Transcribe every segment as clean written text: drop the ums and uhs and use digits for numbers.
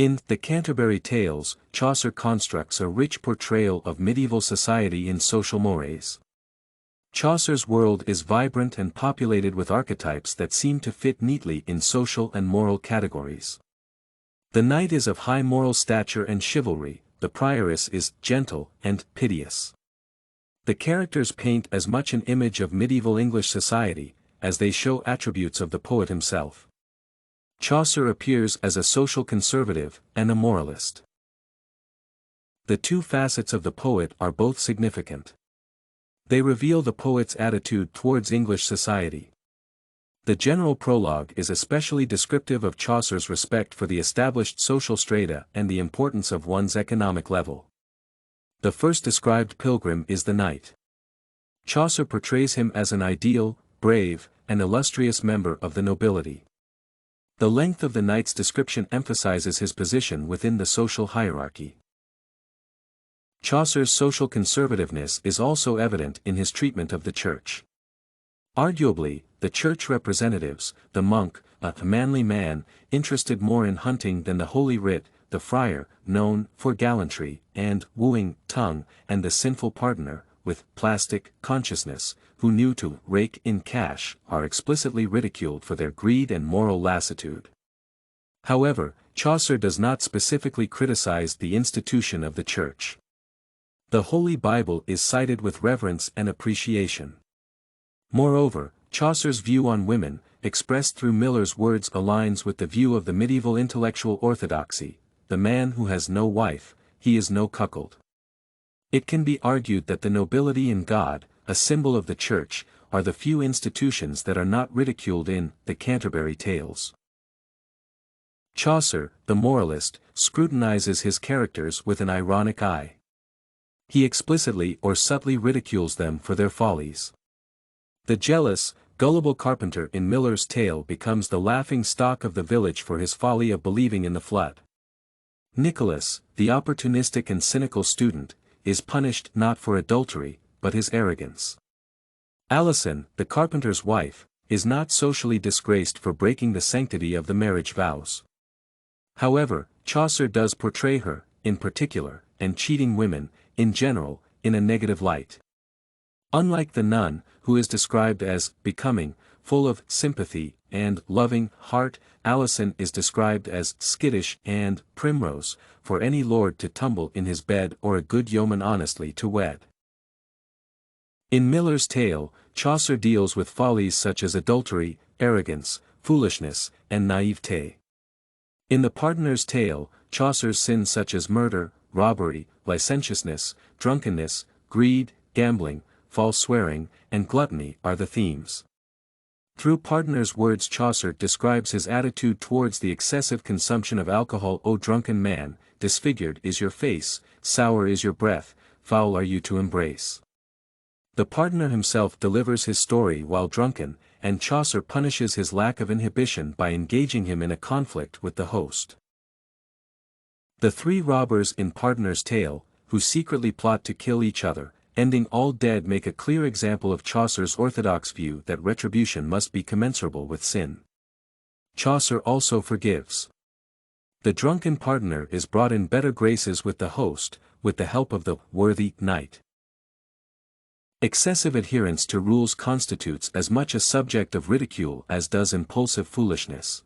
In the Canterbury Tales, Chaucer constructs a rich portrayal of medieval society in social mores. Chaucer's world is vibrant and populated with archetypes that seem to fit neatly in social and moral categories. The knight is of high moral stature and chivalry, the prioress is gentle and piteous. The characters paint as much an image of medieval English society, as they show attributes of the poet himself. Chaucer appears as a social conservative and a moralist. The two facets of the poet are both significant. They reveal the poet's attitude towards English society. The general prologue is especially descriptive of Chaucer's respect for the established social strata and the importance of one's economic level. The first described pilgrim is the knight. Chaucer portrays him as an ideal, brave, and illustrious member of the nobility. The length of the knight's description emphasizes his position within the social hierarchy. Chaucer's social conservativeness is also evident in his treatment of the church. Arguably, the church representatives, the monk, a manly man, interested more in hunting than the Holy Writ, the friar, known for gallantry and wooing tongue, and the sinful pardoner, with plastic consciousness, who knew to rake in cash, are explicitly ridiculed for their greed and moral lassitude. However, Chaucer does not specifically criticize the institution of the church. The Holy Bible is cited with reverence and appreciation. Moreover, Chaucer's view on women, expressed through Miller's words, aligns with the view of the medieval intellectual orthodoxy: the man who has no wife, he is no cuckold. It can be argued that the nobility and God, a symbol of the Church, are the few institutions that are not ridiculed in the Canterbury Tales. Chaucer, the moralist, scrutinizes his characters with an ironic eye. He explicitly or subtly ridicules them for their follies. The jealous, gullible carpenter in Miller's tale becomes the laughing stock of the village for his folly of believing in the flood. Nicholas, the opportunistic and cynical student, is punished not for adultery, but his arrogance. Alison, the carpenter's wife, is not socially disgraced for breaking the sanctity of the marriage vows. However, Chaucer does portray her, in particular, and cheating women, in general, in a negative light. Unlike the nun, who is described as becoming, full of sympathy and loving heart, Alison is described as skittish and primrose, for any lord to tumble in his bed or a good yeoman honestly to wed. In Miller's tale, Chaucer deals with follies such as adultery, arrogance, foolishness, and naivete. In the Pardoner's tale, Chaucer's sins such as murder, robbery, licentiousness, drunkenness, greed, gambling, false swearing, and gluttony are the themes. Through Pardoner's words, Chaucer describes his attitude towards the excessive consumption of alcohol. O drunken man, disfigured is your face, sour is your breath, foul are you to embrace. The Pardoner himself delivers his story while drunken, and Chaucer punishes his lack of inhibition by engaging him in a conflict with the host. The three robbers in Pardoner's tale, who secretly plot to kill each other, ending all dead, make a clear example of Chaucer's orthodox view that retribution must be commensurable with sin. Chaucer also forgives. The drunken pardoner is brought in better graces with the host, with the help of the worthy knight. Excessive adherence to rules constitutes as much a subject of ridicule as does impulsive foolishness.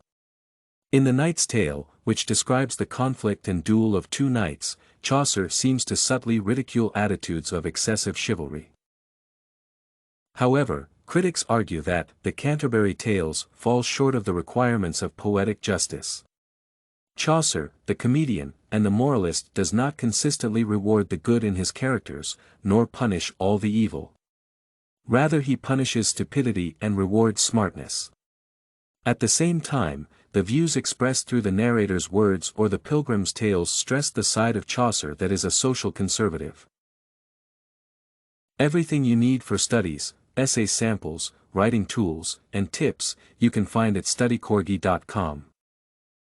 In the Knight's Tale, which describes the conflict and duel of two knights, Chaucer seems to subtly ridicule attitudes of excessive chivalry. However, critics argue that the Canterbury Tales fall short of the requirements of poetic justice. Chaucer, the comedian, and the moralist, does not consistently reward the good in his characters, nor punish all the evil. Rather, he punishes stupidity and rewards smartness. At the same time, the views expressed through the narrator's words or the Pilgrim's tales stress the side of Chaucer that is a social conservative. Everything you need for studies, essay samples, writing tools, and tips, you can find at studycorgi.com.